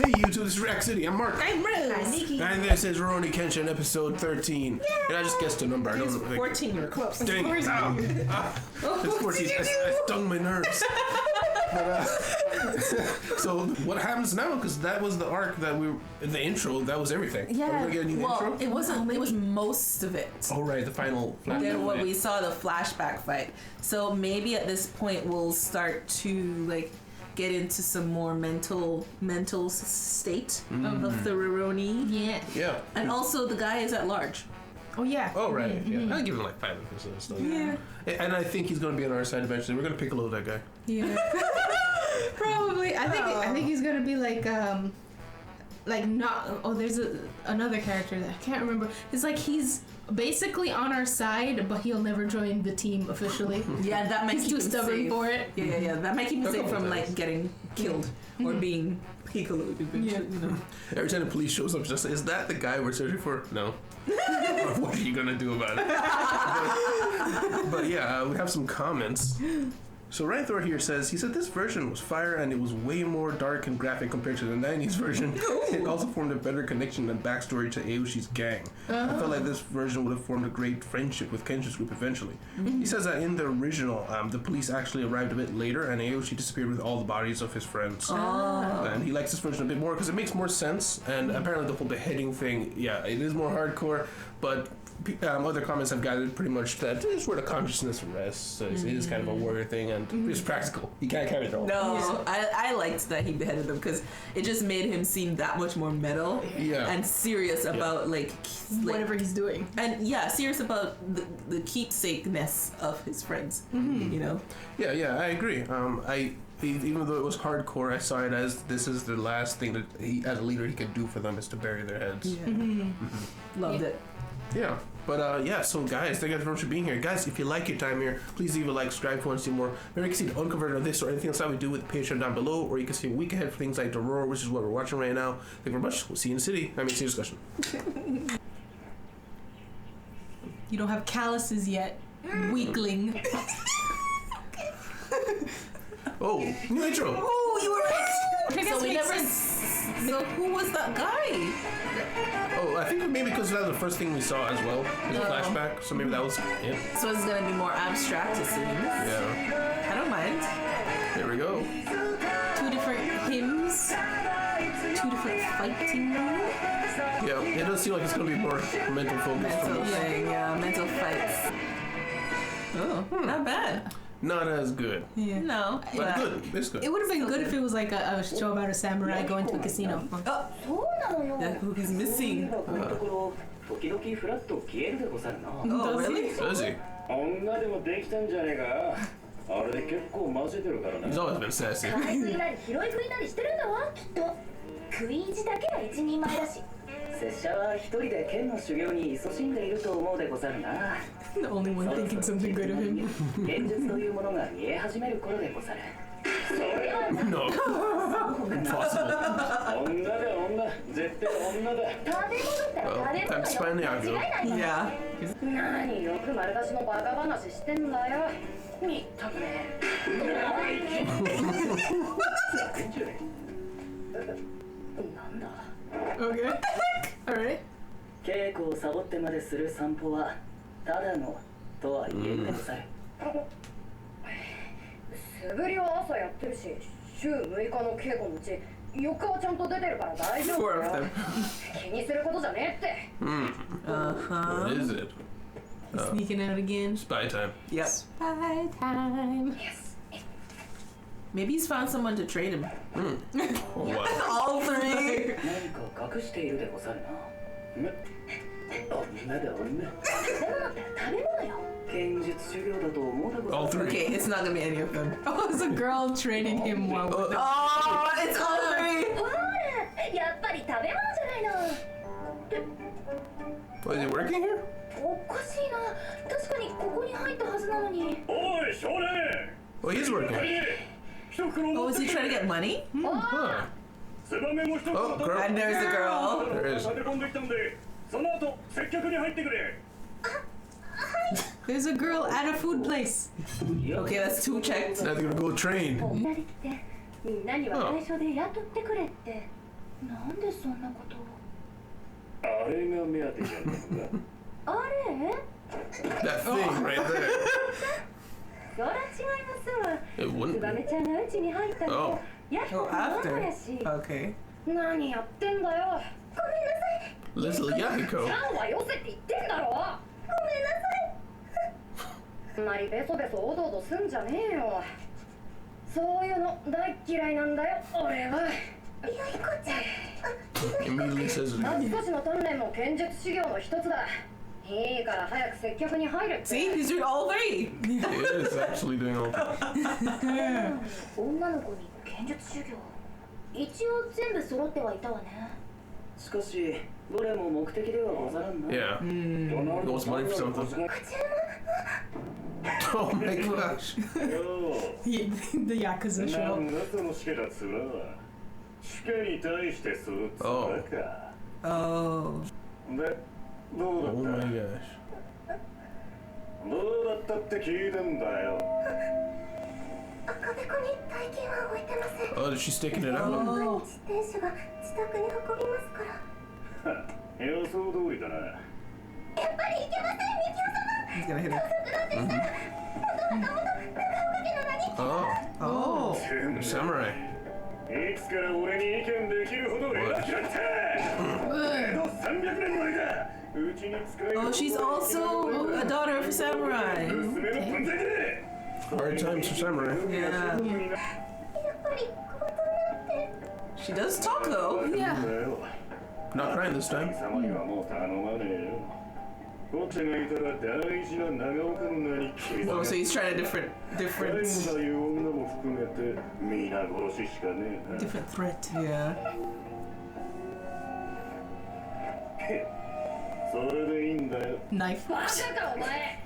Hey YouTube, this is Rack City. I'm Mark. I'm Rose. Hi, Nikki. And this is Rurouni Kenshin episode 13. Yeah. And I just guessed a number. I don't know. 14, you're close. Dang. It's 14. I stung my nerves. But, so what happens now? Because that was the arc that the intro. That was everything. Yeah. Are we gonna get a new intro? It wasn't. It was most of it. Oh right, the final. Then what we saw, the flashback fight. So maybe at this point we'll start to get into some more mental state of the Rurouni. Yeah. Yeah. And also the guy is at large. Oh yeah. Oh right. Yeah. I'll give him like 5 minutes and stuff. Yeah. And I think he's gonna be on our side eventually. We're gonna Piccolo that guy. Yeah. Probably. I think he's gonna be like not. Oh, there's another character that I can't remember. It's like he's basically on our side, but he'll never join the team officially. Yeah, that might He's keep too him stubborn safe. for it. Yeah. That might keep him A safe couple from times. getting killed or being Piccolo eventually. Yeah. You know. Every time the police shows up, just is that the guy we're searching for? No. What are you gonna do about it? but yeah, we have some comments. So Ranthor here says, he said this version was fire and it was way more dark and graphic compared to the 90s version. It also formed a better connection and backstory to Aoshi's gang. I felt like this version would have formed a great friendship with Kenshin's group eventually. He says that in the original, the police actually arrived a bit later and Aoshi disappeared with all the bodies of his friends. And he likes this version a bit more because it makes more sense, and apparently the whole beheading thing, yeah, it is more hardcore, but other comments have gathered pretty much that this is where the consciousness rests. So it is kind of a warrior thing, and it's practical. You can't carry it all. No, I liked that he beheaded them because it just made him seem that much more metal and serious about Whatever he's doing. and serious about the keepsakeness of his friends. You know. Yeah, I agree. Even though it was hardcore, I saw it as this is the last thing that he, as a leader, he could do for them is to bury their heads. Yeah. Loved it. Yeah, but so guys, thank you very much for being here. Guys, if you like your time here, please leave a like, subscribe if you want to see more. Maybe you can see the uncovered of this or anything else that we do with the Patreon down below, or you can see a week ahead for things like the Roar, which is what we're watching right now. Thank you very much. We'll see you in the city. See you discussion. You don't have calluses yet, weakling. Oh, new intro. Oh, you were right. So we never. So who was that guy? Oh, I think maybe because that was the first thing we saw as well, is a flashback. So maybe that was it. So it's gonna be more abstract, it seems. Yeah. I don't mind. There we go. 2 different hymns. 2 different fighting. Yeah, it does seem like it's gonna be more mental focused. Mental thing, mental fights. Oh, not bad. Not as good, Yeah. No, but good. It's good. It would have been good if it was like a show about a samurai going to a casino. Oh, yeah, who he's missing. Oh, really? Does he? He's always been sassy. 拙者は一人で剣の修行に勤しんでいると思うでござるな。 The only one thinking something good of him. 現実というものが見え始める頃でござる。それは No. Impossible. 女だ女、絶対女だ。Well, time to spy on the audio. Yeah. 何よく丸出しのバカ話してんだよ。みったくね。なんだ。 Okay. Alright. 稽古をサボってまでする散歩はただのとは言えんでござる。素振りは朝やってるし、週6日の稽古のうち4日はちゃんと出てるから大丈夫 Four だ of よ them.。気にすることじゃねえって。 What is it? Sneaking out again. Spy time. Yep. Spy time. Maybe he's found someone to trade him. Oh, wow. All 3. 何か隠しているでござるな。女だ女。食べ物よ。剣術修行だと思うだござる。 All 3. Okay, it's not gonna be any of them. Oh, it's a girl training him while we're Oh, it's all 3. ほら、やっぱり食べ物じゃないの。 What, is he working here? おかしいな。確かにここに入ったはずなのに。おい、少年。 Oh, he is working. Oh, is he trying to get money? Huh. Oh, girl. And there's the girl. There is. There's a girl at a food place. Okay, that's 2 checked. Now they're gonna go train. みんなで来て、みんなには内緒で雇ってくれって。なんでそんなことを。あれが目当てじゃねえのか。あれ That thing right there. そら違いますわ。 It ツ wouldn't バ be. メちゃんがうちに入ったの Oh. ヤヒコ Oh, のママ after. やし。 Okay. 何やってんだよ。ごめんなさい。 Little Yahiko. ちゃんはよせって言ってんだろ。ごめんなさい。あんまりベソベソおどおどすんじゃねえよ。そういうの大嫌いなんだよ、俺は。ヤヒコちゃん。 Immediately says it あ again. ちこちの鍛錬も剣術修行の一つだ。いいから早く接客に入るって。 See, he's doing all three. He is actually doing all that. 女の子に剣術修行。一応全部揃ってはいたわね。しかしどれも目的ではござらんな。 Yeah. となると Wants money for 単なる something. 小遣い Oh my gosh. よ The Yakuza な show. んだそのしけた面は。主家に対してその面か。 Oh. でどうだ Oh っ my た gosh. どうだったって聞いたんだよ。赤べこに大金は置いてません。 Oh, she's sticking it out. Oh. 店主が自宅に運びますから。予想通りだな。やっぱりいけません、みきお様。 He's gonna hit her. Oh, Oh. samurai. いつから俺に意見できるほど偉くなった。江戸300年前だ。うちに使える Oh, she's also a daughter of a samurai. 娘の存在で。 Hard times for samurai. Yeah. やっぱり強盗なんて。 She does talk though. Yeah. Not crying this time. 様にはもう頼まねえよ。こっちがいたら大事な長岡の名に刻 Oh, む。 so he's trying a different 最後という女も含めて皆殺ししかねえな。 different threat. Yeah. それでいいんだよ。 Knife. バカかお前。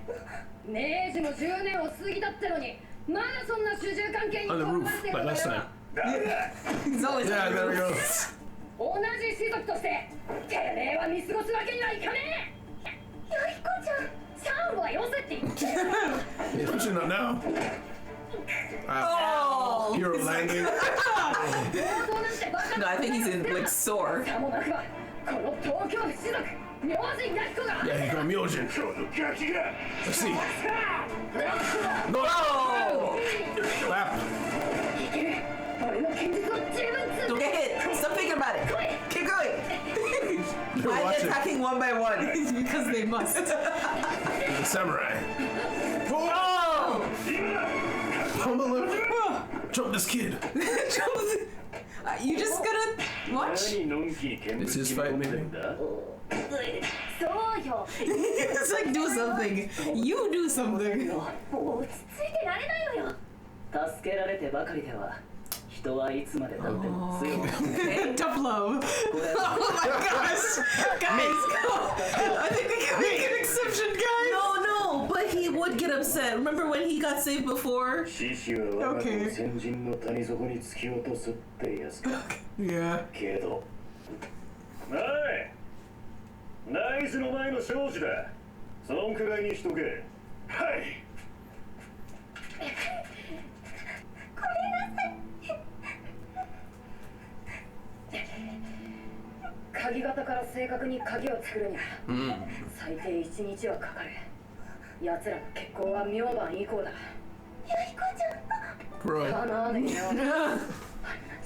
明治の10年を過ぎたってのに、まだそんな主従関係に On the 取 roof, られてる like の last かよ time.。 He's always Yeah, there we go. 同じ士族としててめえは見過ごすわけにはいかねえ。ヤヒコちゃん、シャンはよせって言ってる。 Especially not now. Oh. Hero landing. 強盗なんてバカ No, I think he's in like sore. さもなくばこの東京士族明神ヤヒコが Yeah, he got Myojin. このガキが。 Let's see. No! Oh. Slap. いける。俺の剣術を十分 Don't get hit. Stop thinking about it. Keep going. You're Why are they watching. attacking one by one? Because they must. The samurai. Oh! Pummel him. Jump this kid. You just gotta watch. 何のんきに見物 It's his に fight, 飲んで maybe. んだ。そうよ。 It's like do something. You do something. もう落ち着いてられないのよ。助けられてばかりでは人はいつまでたっても強く。 Tough love. Oh my gosh. Guys, I think we can make an exception, guys. No, no, but he would get upset. Remember when he got saved before? 獅子は我が子を先人の谷底に突き落とすってやつか。 Yeah. けどおいナイスの前の庄司だ。そんくらいにしとけ。はい。鍵型から正確に鍵を作るには、最低1日はかかる。奴らの結婚は明晩以降だ。ヤヒコちゃん、 Bro. かなわねえよ。あんな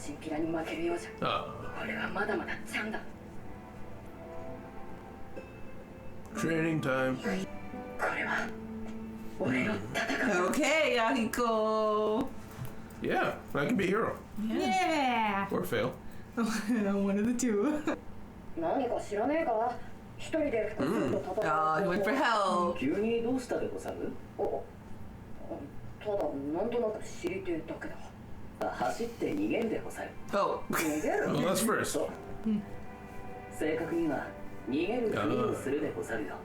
チンピラに負けるようじゃ、 Oh. 俺はまだまだちゃんだ。 Training time. これは俺の戦い。 Okay, Yahiko. Yeah, I can be a hero. Yeah. Or fail. One of the two. 何か知らねえか。一人で複数と戦う。 Oh, he went for help. 急にどうしたでござる？おただなんとなく知りてえだけだ。走って逃げるでござる。 Oh. 逃げる Well, that's first. そう。正確には逃げるふりをするでござるよ。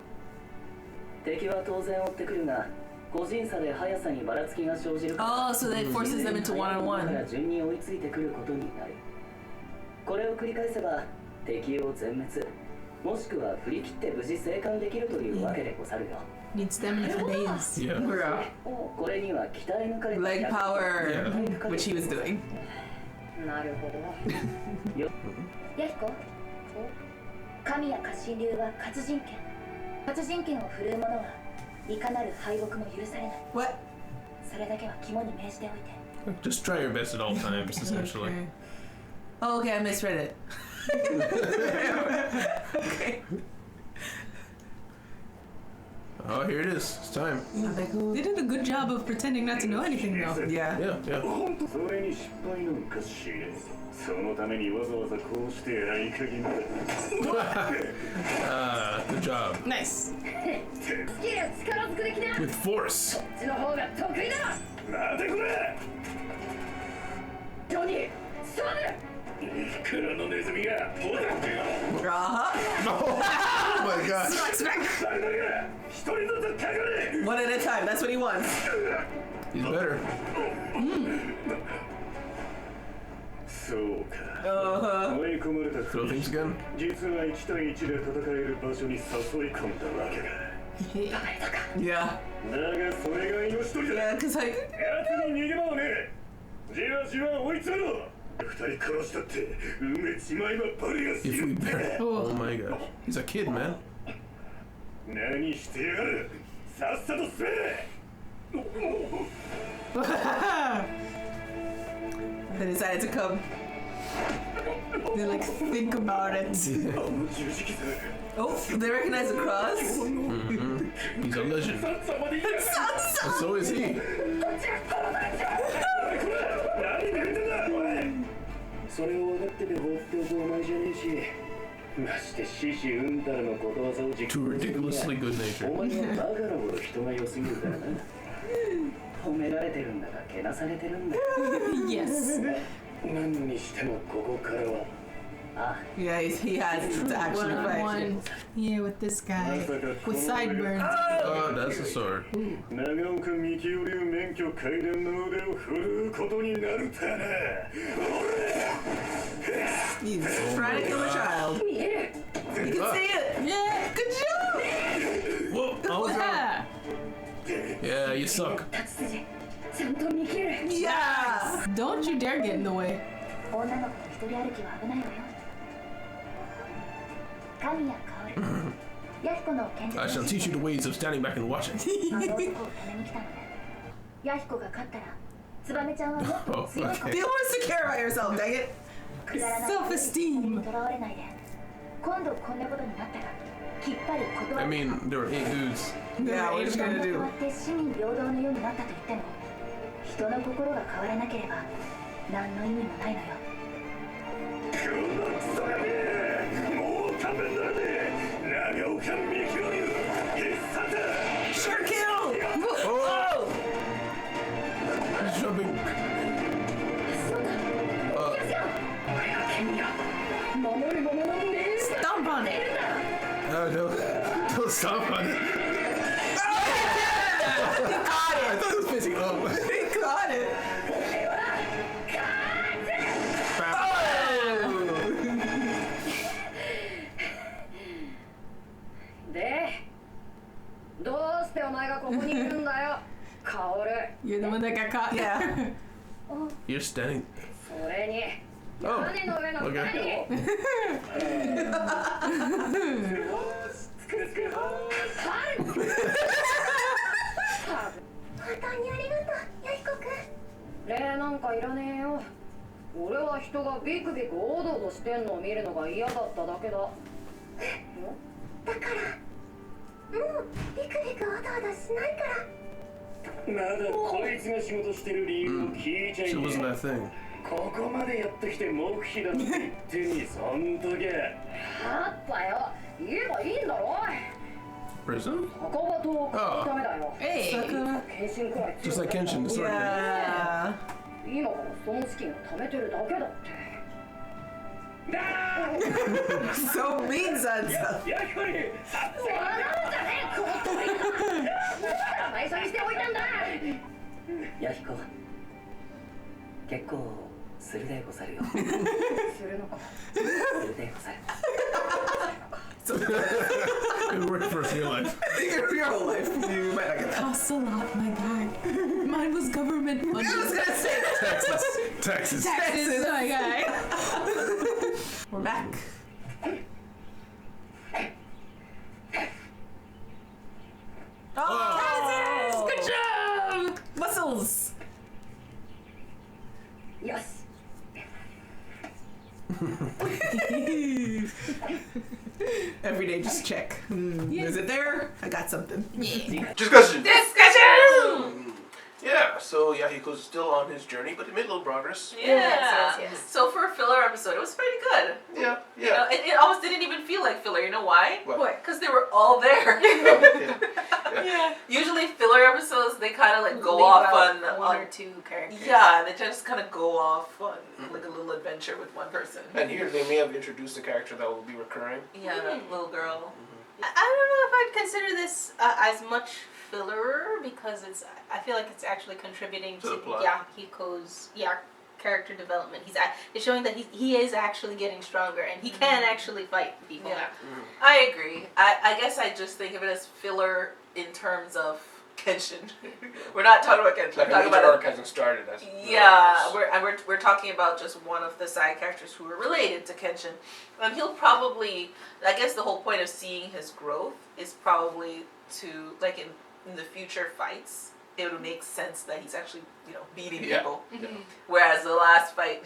敵は当然追ってくるが、個人差で速さにばらつきが生じるから。 Oh, so that forces them into だから one-on-one. 順に追いついてくることになる。これを繰り返せば敵を全滅、もしくは振り切って無事生還できるというわけでござるよ。 Need stamina for days. Yeah. Yeah. これには鍛え抜かれた Leg power, Yeah. which he was doing. なるほど。よヤヒコ、神谷家臣流は活人権。活人権を振るう者はいかなる敗北も許されない。 What? それだけは肝に銘じておいて。 Just try your best at all times, essentially. Oh, okay, I misread it. Okay. Oh, here it is. It's time. They did a good job of pretending not to know anything, though. Yeah. Yeah, yeah. それに失敗なんかしねえ。そのためにわざわざこうして合鍵まで。Good job. Nice. スキル力ずくできな。 With force. こっちの方が得意だ。待てこれ。ジョニー、サム。いくらのネズミがほだってよ。 Uh-huh. Oh my god. 誰だが一人ずつかかれ。 One at a time. That's what he wants. He's better. そうか。 Uh-huh. 追い込まれた Throw things again. 実は1対1で戦える場所に誘い込んだわけだ。 Yeah. だがそれが命取りだ。 Yeah, because like... 奴に逃げ場はねえ。じわじわ追い詰めろ。二人殺したって埋めちまえばバレが死 If ぬ we って。 bear. Oh my gosh. He's a kid, man. 何してやがる。さっさと進め。 They decided to come. They like think about it. あの十字傷。 Oh, they recognize the cross? He's a legend. さっさまでいいか。 So is he. 何見てんだおい。それを分かってて放っておくお前じゃねえし。まして獅子うんたらのことわざを実 Too 行するには ridiculously good お natured. 前はバカなほど人が良すぎるからな。褒められてるんだかけなされてるんだ。 Yes. 何にしてもここからは。あ Yeah, he has to actually fight. One. Yeah, with this guy. With sideburns. Oh, that's a sword. 長岡幹雄流免許改伝の腕を振るうことになるたな。 He's trying to kill a child. 見える。 You can see it. Yeah. Good job. Whoa. Oh, God. Yeah. Yeah, you suck. 立つ筋ちゃんと見切る。 Yeah. Don't you dare get in the way. 女の子と一人歩きは危ないわよ。神谷薫。ヤヒコの剣術 I shall teach you the ways of standing back and watching. あの男を止めに来たのね。ヤヒコが勝ったら、ツバメちゃんはもっと強い子。 Be more secure about yourself, dang it. くだらない Self-esteem. にとらわれないで。今度こんなことになったら、きっぱり断 I る。 mean, there were 8 dudes. Yeah, what are you 時間 gonna が変 do? わって市民平等のようになったと言っても、人の心が変わらなければ、何の意味もないのよ。このクソがねえ。もう勘弁だね。長岡幹雄流必殺。 Sure kill. Oh. He's jumping. そうだ。よしよ。君が守るものなんで。 Stomp on it. Don't stop on it. I thought it was pissing up. He caught it. で、どうしてお前がここにいるんだよ、カオル。 You're the one that got caught. Yeah. You're standing. それに、 Oh, 屋根の上の二人。 okay. 本当にありがとう、ヤヒコくん。礼なんかいらねえよ。俺は人がビクビクおどおどしてんのを見るのが嫌だっただけだ。だから、もうビクビクおどおどしないから。まだこいつが仕事してる理由を聞いちゃい She ね wasn't え。 that thing. ここまでやってきて黙秘だって言ってにそんときゃ。あったよ、言えばいいんだろ。 Prison? 赤羽と買うためだよ。 Hey. 検診くらい Just like Kenshin, the sword. Yeah. 今からその資金を貯めてるだけだって。 So mean, Sansa. やっぱりさ笑うんじゃねえ、この鳥だ。だから内緒にしておいたんだ。ヤヒコ結構するでござるよ。するのか。するでござる。 It worked for real life. In real life, you might not get that. Costs a lot, my guy. Mine was government funded. I was gonna say Texas. Taxes, my guy. We're back. Oh, good job! Muscles. Yes. Every day, just check. Is it there? I got something. Discussion. Discussion. Yeah, so Yahiko's still on his journey, but he made a little progress. Yeah. Yes. So for a filler episode, it was pretty good. Yeah, You know, it almost didn't even feel like filler. You know why? What? Because they were all there. Yeah. Yeah. Usually filler episodes, they kind of like go Leave off out on one or two characters. Yeah, they just kind of go off on like a little adventure with one person. And here they may have introduced a character that will be recurring. Yeah, that little girl. I don't know if I'd consider this as much filler because I feel like it's actually contributing To the to plot. Yahiko's character development. It's showing that he is actually getting stronger and he can actually fight people Yeah. now. I agree. I guess I just think of it as filler in terms of Kenshin. We're not talking about Kenshin. Like We're a talking major about arc hasn't started. As yeah, we're talking about just one of the side characters who are related to Kenshin, and he'll probably. I guess the whole point of seeing his growth is probably to like in the future fights, it would make sense that he's actually beating people. Whereas the last fight,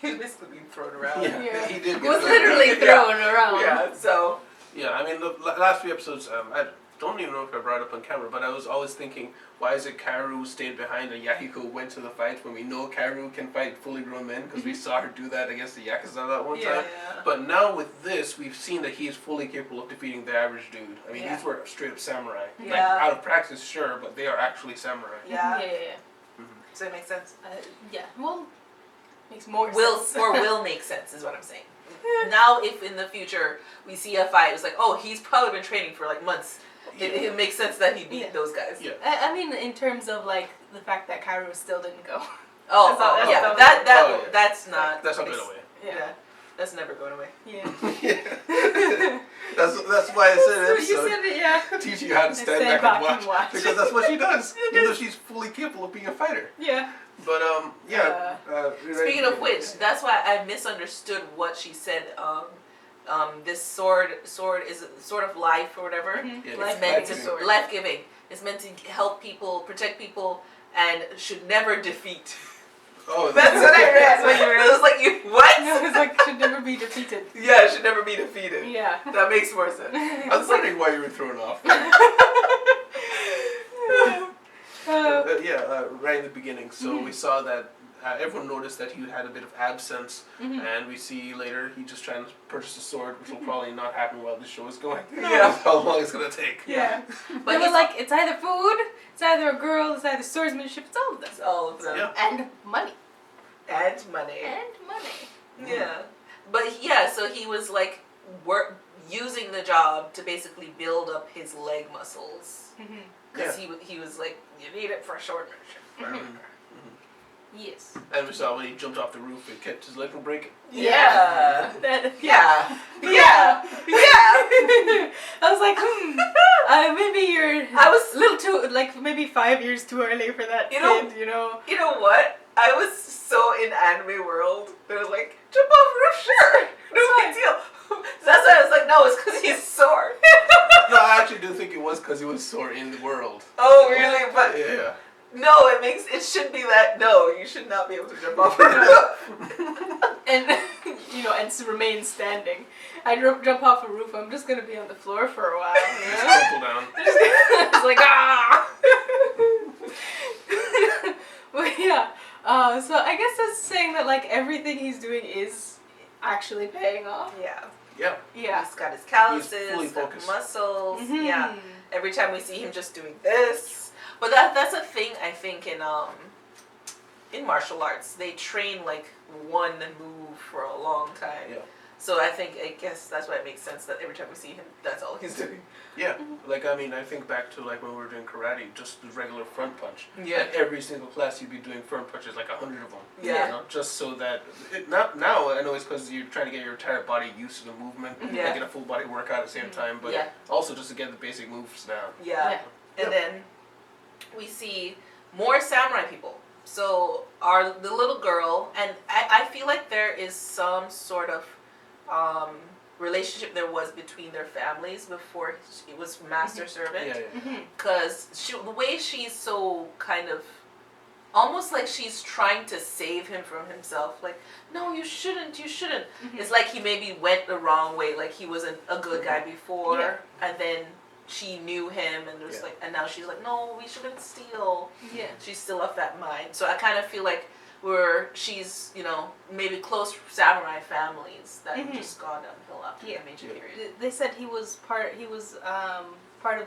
he's basically being thrown around. Yeah. He did. He was literally thrown around. Yeah. So. Yeah, I mean the last few episodes, I don't even know if I brought it up on camera, but I was always thinking, why is it Karu stayed behind and Yahiko went to the fight when we know Karu can fight fully grown men because we saw her do that against the Yakuza that one time. Yeah. But now with this, we've seen that he is fully capable of defeating the average dude. I mean, Yeah. these were straight up samurai. Like Yeah. out of practice, sure, but they are actually samurai. Yeah. Yeah. Does that make sense? Yeah. Well, makes more Will sense. or will make sense is what I'm saying. Now, if in the future we see a fight, it's like, oh, he's probably been training for like months. It makes sense that he beat those guys. Yeah. I mean, in terms of like the fact that Karu still didn't go. Oh, That's yeah, not- that's not. That's not going away. Yeah, that's never going away. Yeah. Yeah. that's why I said You episode. said it, yeah. Teach you how to stand back and watch. Because that's what she does. Even though she's fully capable of being a fighter. Yeah. But Speaking of which, that's why I misunderstood what she said. This sword is a sword of life or whatever. Yeah, It's it's meant to life-giving. life-giving. It's meant to help people, protect people, and should never defeat. Oh, That's what I read. When you read, it was like you what? No, it's like should never be defeated. Yeah, it should never be defeated. Yeah. That makes more sense. I was wondering why you were thrown off. Right in the beginning. So we saw that everyone noticed that he had a bit of absence, and we see later he just trying to purchase a sword, which will probably not happen while this show is going. Yeah. That's how long it's gonna take. Yeah. But But he's like it's either food, it's either a girl, it's either swordsmanship, it's all of them. It's all of them. Yeah. And money. And money. And money. Yeah. But yeah, so he was like using the job to basically build up his leg muscles. Because he was like, you need it for swordmanship. Yes. And we saw when he jumped off the roof, it kept his leg from breaking. Yeah. That, Yeah. Yeah. Yeah. I was like, maybe I was a little too, like maybe 5 years too early for that You know- kid, you know? You know what? I was so in anime world. They were like, jump off roof, sure. No big deal. That's why I was like, no, it's because he's sore. No, I actually do think it was because he was sore in the world. Oh, really? But Yeah. no, it should be that, no, you should not be able to jump off a roof. And, and to remain standing. I jump off a roof, I'm just gonna be on the floor for a while, you Just know? crumple down. It's like, ah! But yeah, so I guess that's saying that like everything he's doing is actually paying off. Yeah. Yeah. Yeah. He's got his calluses, He's fully he's got focused. muscles. Mhm. Yeah. Every time we see him just doing this. But that's a thing I think in martial arts. They train like one move for a long time. Yeah. So I guess that's why it makes sense that every time we see him, that's all he's doing. Yeah. Like, I mean, I think back to like when we were doing karate, just the regular front punch. Yeah. Like every single class you'd be doing front punches, like 100 of them. Yeah. You know, just so that, now I know it's because you're trying to get your entire body used to the movement. Yeah. And get a full body workout at the same time, but Yeah. also just to get the basic moves down. Yeah. Yeah. And then we see more samurai people. So the little girl, and I feel like there is some sort of relationship there was between their families before it was master servant. Yeah. Because the way she's so kind of almost like she's trying to save him from himself. Like, no, you shouldn't. It's like he maybe went the wrong way. Like he wasn't a good guy before, and then she knew him, and there's like, and now she's like, no, we shouldn't steal. Yeah. She's still of that mind. So I kind of feel like she's, maybe close samurai families that have just gone downhill after the Meiji period. They said he was part of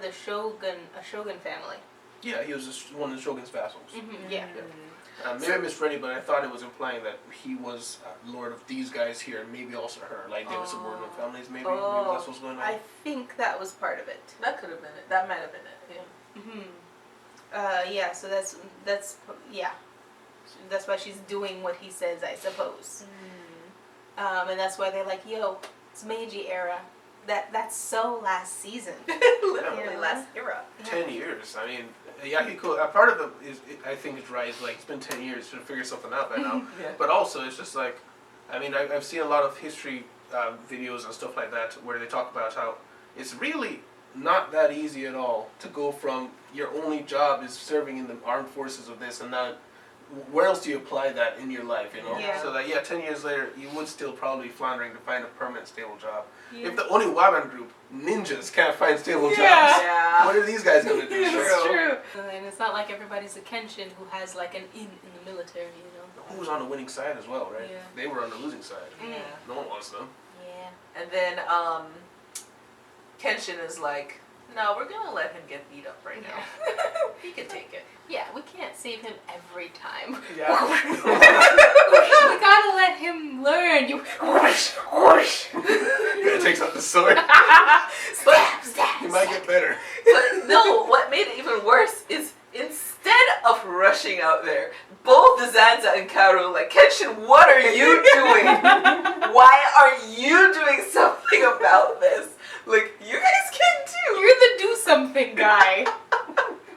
the a shogun family. Yeah, he was one of the shogun's vassals. Yeah. Maybe I misread it, but I thought it was implying that he was lord of these guys here, and maybe also her. Like they were subordinate families, maybe. Maybe that's what's going on. I think that was part of it. That could have been it. That might have been it. Yeah. Yeah. So that's yeah. That's why she's doing what he says, I suppose. And that's why they're like, yo, it's Meiji era. That's so last season. Literally last era. 10 years. I mean, Yahiko, part of I think it's right. Like, it's been 10 years to figure something out by now. But also, it's just like, I mean, I've seen a lot of history videos and stuff like that where they talk about how it's really not that easy at all to go from your only job is serving in the armed forces of this and that. Where else do you apply that in your life, Yeah. So that, 10 years later, you would still probably be floundering to find a permanent, stable job. If the only Waban group, ninjas, can't find stable jobs, what are these guys going to do? That's true. And it's not like everybody's a Kenshin who has like an in the military, Who's on the winning side as well, right? Yeah. They were on the losing side. Yeah. No one wants them. Yeah. And then Kenshin is like, no, we're going to let him get beat up right now. He can take it. Yeah, we can't save him every time. Yeah. We gotta let him learn. Takes out the sword. He might get better. But no, what made it even worse is instead of rushing out there, both the Zanza and Karu like, Kenshin, what are you doing? Why are you doing something about this? Like, you guys can too. You're the do something guy.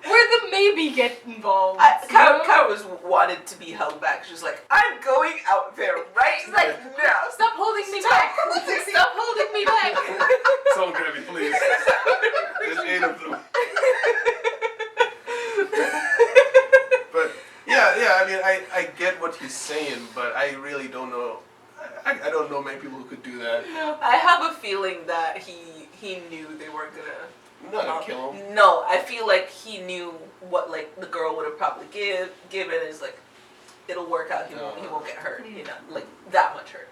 We're the maybe get involved. Karu was wanted to be held back. She was like, I'm going out there right now. Stop holding me back. Stop holding me back. Someone grab me, please. There's 8 of them. But I mean, I get what he's saying, but I really don't know. I don't know many people who could do that. No, I have a feeling that he knew they weren't gonna kill him. No, I feel like he knew what like the girl would have probably given is like it'll work out. He won't get hurt. Like that much hurt.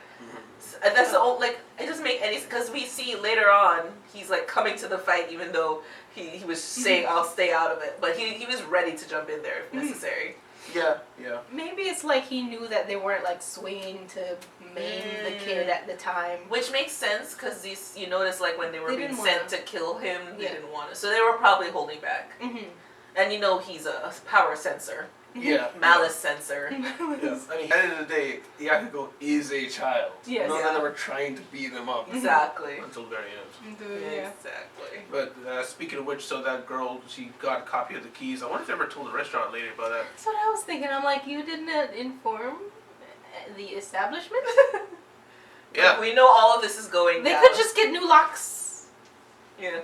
So, and that's the only like it doesn't make any sense because we see later on he's like coming to the fight even though he was saying I'll stay out of it, but he was ready to jump in there if necessary. Yeah. Maybe it's like he knew that they weren't like swinging to maim the kid at the time. Which makes sense because you notice like when they were being sent to kill him, they Yeah. didn't want to. So they were probably holding back. And he's a power sensor. Yeah. Malice sensor. Yeah. I mean, at the end of the day, Yahiko is a child. Yes. None of them are trying to beat them up. Exactly. Until the very end. Exactly. But speaking of which, so that girl, she got a copy of the keys. I wonder if they ever told the restaurant lady about that. That's what I was thinking. I'm like, you didn't inform the establishment? Yeah. Like, we know all of this is going They down. could just get new locks. Yeah.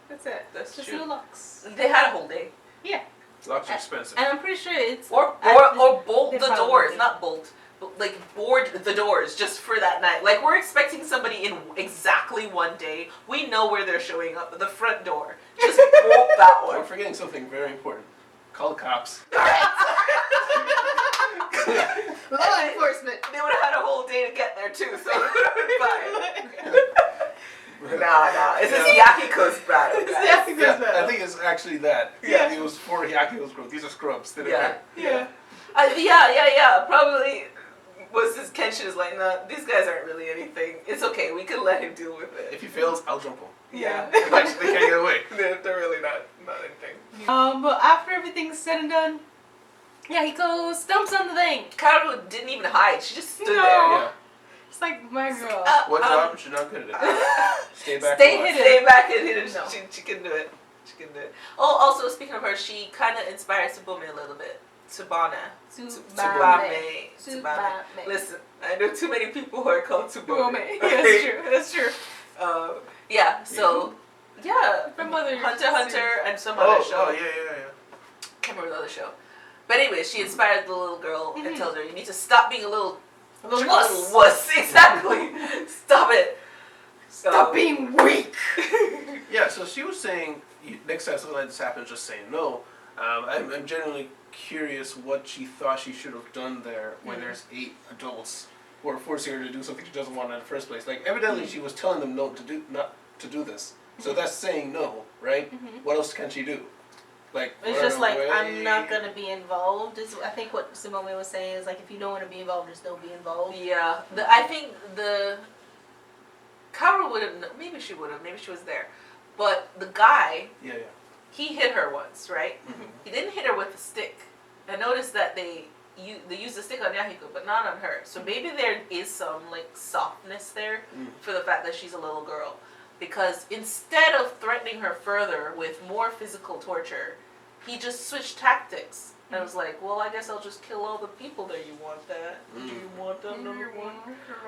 That's it. That's just true. new locks. They had a whole day. Yeah. Locks are expensive. And I'm pretty sure it's... Or bolt They the probably doors. did. Not bolt. But like board the doors just for that night. Like we're expecting somebody in exactly one day. We know where they're showing up. The front door. Just bolt that We're one. forgetting something very important. Call the cops. Law enforcement. They would have had a whole day to get there too, so fine. Nah. It's just Yahiko's battle, guys. Yeah, I think it's actually that. Yeah. It was for Hyaku's group. These are scrubs. Yeah. Yeah. Probably was this Kenshin is like, nah, these guys aren't really anything. It's okay, we can let him deal with it. If he fails, I'll jump him. Yeah. They can't get away. They're really not anything. But after everything's said and done, Yahiko stumps on the thing. Karu didn't even hide. She just stood No. there. Yeah. It's like, my girl. What job? She's not good at it. Stay back. Stay and watch. hidden. Stay back and hidden. No. She can do it. She can do it. Oh, also speaking of her, she kind of inspires Tsubome a little bit. Tsubame. Tsubame. Tsubame. Listen, I know too many people who are called Tsubame. That's true. That's true. Yeah, so, yeah. From other Hunter series. Hunter and some other show. Oh, yeah. Can't remember the other show. But anyway, she inspired the little girl and tells her, you need to stop being a little wuss. Exactly. Stop it. Stop being weak. Yeah, so she was saying, next time something like this happens, just say no. I'm genuinely curious what she thought she should have done there when there's 8 adults who are forcing her to do something she doesn't want in the first place. Like, evidently she was telling them not to do this. So that's saying no, right? What else can she do? Like, It's just like, I'm not going to be involved. I think what Simone was saying is like, if you don't want to be involved, just don't be involved. Yeah. I think Kaoru would have, maybe she would have, maybe she was there. But the guy, he hit her once, right? He didn't hit her with a stick. I noticed that they use the stick on Yahiko, but not on her. So maybe there is some like softness there for the fact that she's a little girl. Because instead of threatening her further with more physical torture, he just switched tactics. And I was like, well, I guess I'll just kill all the people there. You want that? Do you want that number one?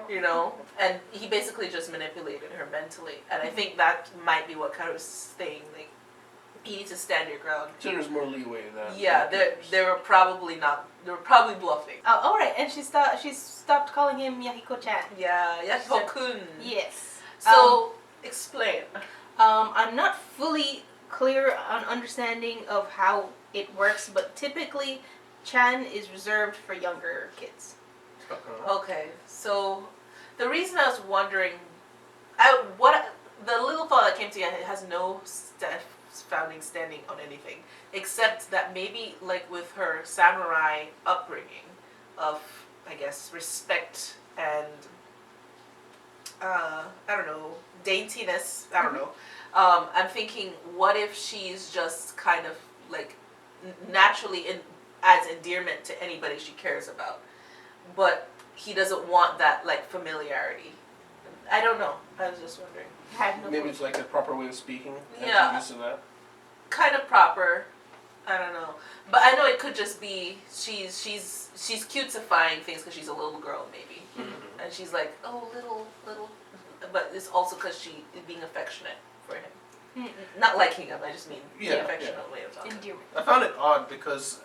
You know? And he basically just manipulated her mentally. And I think that might be what Kaoru's saying. Like, you need to stand your ground. So there's more leeway in that. Yeah, they were probably bluffing. Oh, all right. And she stopped calling him Yahiko-chan. Yeah, Yahiko-kun. Yes. So, explain. I'm not fully clear on understanding of how it works, but typically Chan is reserved for younger kids. Okay, so the reason I was wondering, the little thought that came to me, it has no founding standing on anything, except that maybe like with her samurai upbringing of, I guess, respect and I don't know, daintiness, I don't know. I'm thinking, what if she's just kind of like naturally adds endearment to anybody she cares about, but he doesn't want that like familiarity. I don't know. I was just wondering. Maybe it's like a proper way of speaking. Yeah. Used to that. Kind of proper. I don't know, but I know it could just be she's cutesifying things because she's a little girl maybe, and she's like, oh little, but it's also because she is being affectionate for him. Not liking him, I just mean the affectionate way of talking. Endearment. I found it odd because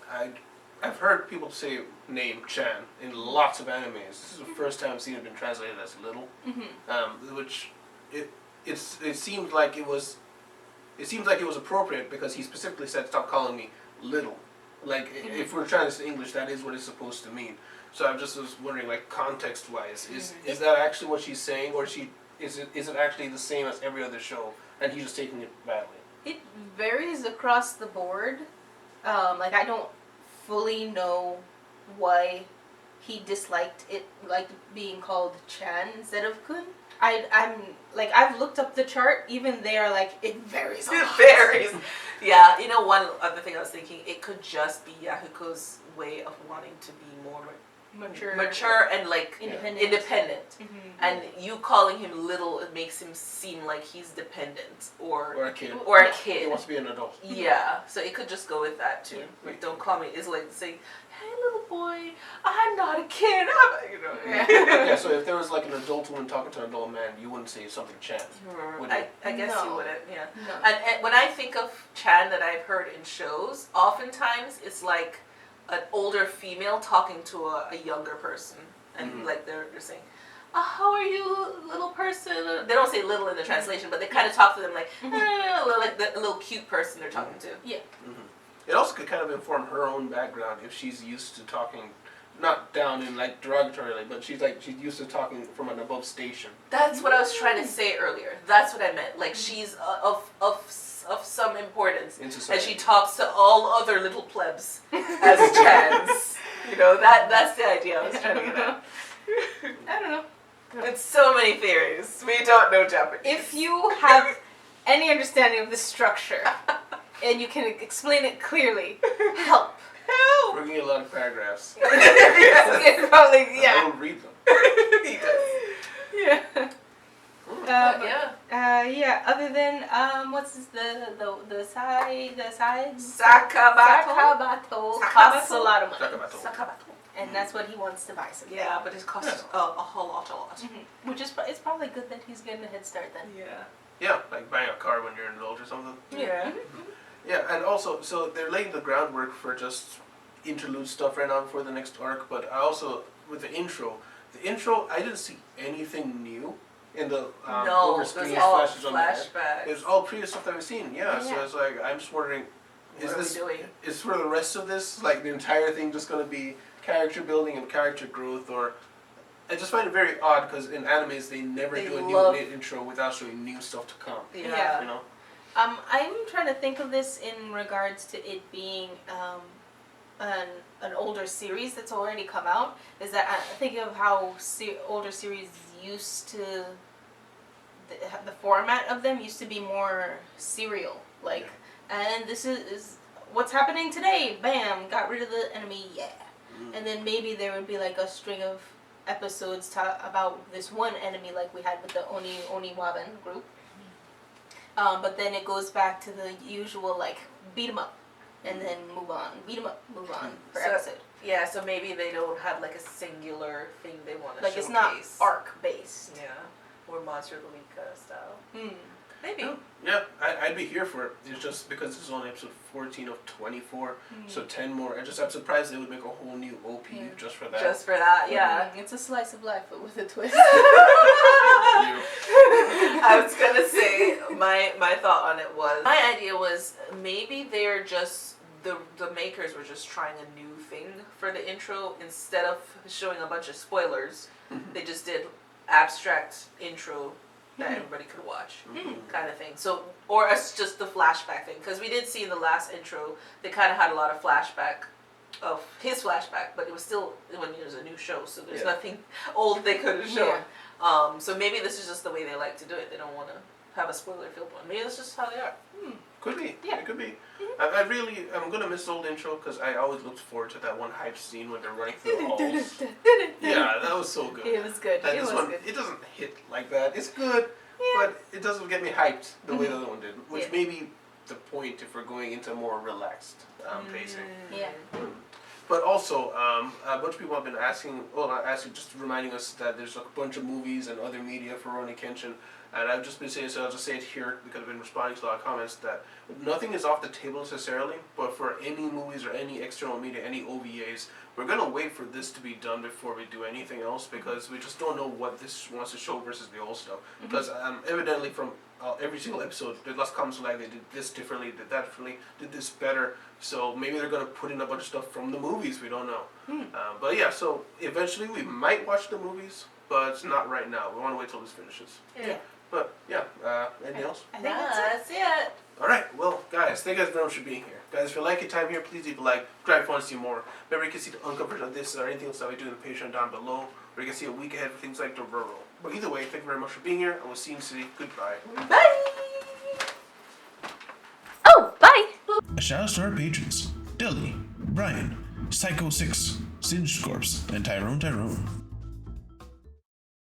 I've heard people say name Chan in lots of animes. This is the first time I've seen it been translated as little, which it seemed like it was appropriate because he specifically said stop calling me little. Like if we're trying to say English, that is what it's supposed to mean. So I just was wondering, like context wise, is that actually what she's saying, or is it actually the same as every other show and he's just taking it badly? It varies across the board. Like I don't fully know why he disliked it, like being called Chan instead of Kun. I'm like, I've looked up the chart. Even there, like it varies. It varies. Yeah, you know, one other thing I was thinking, it could just be Yahiko's way of wanting to be more mature and like independent. And you calling him little, it makes him seem like he's dependent or a kid. He wants to be an adult. Yeah, so it could just go with that too. Like, don't call me. It's like saying, "Hey, little boy, I'm not a kid." Yeah. So if there was like an adult woman talking to an adult man, you wouldn't say something Chan. I guess No. you wouldn't. Yeah. No. And when I think of Chan that I've heard in shows, oftentimes it's like an older female talking to a younger person, and like they're saying, "How are you, little person?" They don't say little in the translation, but they kind of talk to them like like the little cute person they're talking to. Yeah. It also could kind of inform her own background if she's used to talking, not down in like derogatorily, but she's used to talking from an above station. That's what I was trying to say earlier. That's what I meant. Like she's of some importance, In and society. she talks to all other little plebs as Chans. You know, that's the idea I was trying to get at. I don't know. With so many theories, we don't know Japanese. If you have any understanding of the structure and you can explain it clearly, help. We're getting a lot of paragraphs. Probably, I yeah. don't read them. He does. Yeah. Yeah. Other than what's the sides? Sakabato. Costs a lot of money. Sakabato. And that's what he wants to buy something. Yeah, but it costs a whole lot. Which is it's probably good that he's getting a head start then. Yeah. Yeah, like buying a car when you're an adult or something. Yeah. Yeah, and also, so they're laying the groundwork for just interlude stuff right now before the next arc, but I also, with the intro, I didn't see anything new in the No, over-screen that's all flashes on there. flashbacks. It's all previous stuff that we've seen, yeah. So Yeah. it's like, I'm just wondering, What are we doing? is for the rest of this, like the entire thing just going to be character building and character growth, or I just find it very odd because in animes they never They do a love- new intro without showing new stuff to come. Yeah. You know? I'm trying to think of this in regards to it being an older series that's already come out. Is that I think of how older series used to the format of them used to be more serial, like, and this is what's happening today. Bam, got rid of the enemy. Yeah, and then maybe there would be like a string of episodes about this one enemy, like we had with the Oniwaban group. But then it goes back to the usual, like, beat 'em up, and then move on. Beat 'em up, move on per So- episode. Yeah, so maybe they don't have like a singular thing they want to Like, showcase. it's not arc based. Yeah, or Monster of the Week style. Maybe. Yeah, I'd be here for it. It's just because this is only episode 14 of 24, so 10 more. I'm surprised they would make a whole new OP just for that. Just for that, yeah. It's a slice of life, but with a twist. I was gonna say my thought on it was my idea was maybe they're just the makers were just trying a new thing for the intro instead of showing a bunch of spoilers. They just did abstract intro that everybody could watch, kind of thing. So, or it's just the flashback thing, because we did see in the last intro they kind of had a lot of flashback of his flashback, but it was still when it was a new show, so there's nothing old they could have shown. So maybe this is just the way they like to do it. They don't want to have a spoiler-filled one. Maybe that's just how they are. Could be. Yeah. It could be. I'm gonna miss the old intro because I always looked forward to that one hype scene when they're running through the halls. Yeah, that was so good. It was good. And It this was one, good. it doesn't hit like that. It's good, but it doesn't get me hyped the way the other one did, which may be the point if we're going into more relaxed pacing. Yeah. But also, a bunch of people have been asking, well, not asking, just reminding us that there's a bunch of movies and other media for Rurouni Kenshin. And I've just been saying, so I'll just say it here because I've been responding to a lot of comments that nothing is off the table necessarily, but for any movies or any external media, any OVAs, we're going to wait for this to be done before we do anything else because we just don't know what this wants to show versus the old stuff. Because evidently from every single episode, there's lots of comments like they did this differently, did that differently, did this better. So maybe they're going to put in a bunch of stuff from the movies, we don't know. But yeah, so eventually we might watch the movies, but not right now. We want to wait till this finishes. Yeah. But yeah, anything else? I think that's it. Alright, well guys, thank you guys very much for being here. Guys, if you like your time here, please leave a like. Subscribe if you want to see more. Remember, you can see the uncut version of this or anything else that we do in the Patreon down below, where you can see a week ahead of things like the Rural. But either way, thank you very much for being here, and we'll see you soon. Goodbye. Bye. Oh, bye. A shout out to our patrons, Dilly, Brian, Psycho6, Singed Corpse, and Tyrone.